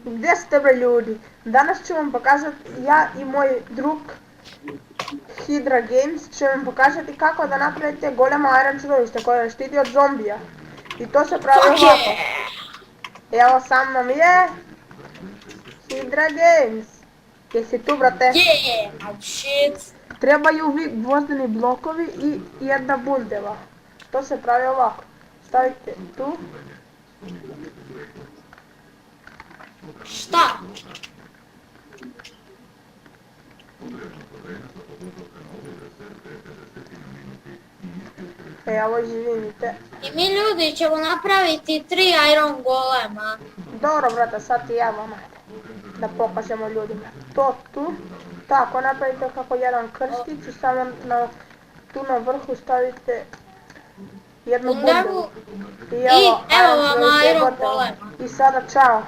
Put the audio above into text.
Gdje ste bre ljudi? Danas ću vam pokazati, ja i moj drug Hydra Games će vam pokazati kako da napravite golema Iron čudovište koje štiti od zombija. I to se pravi ovako. Evo sa mnom je Hydra Games. Jesi tu brate? Yeah, oh shit. Trebaju gvozdeni blokovi i jedna buldeva. To se pravi ovako. Stavite tu. Šta? Evo izvinite. I mi ljudi ćemo napraviti 3 Iron golema. Dobro brate, sad ti ja vama da pokažemo ljudima. To tu. Tako napravite kako jedan krstić i samo tu na vrhu stavite jednu buldevu. I evo vam Iron golema. I sada čao.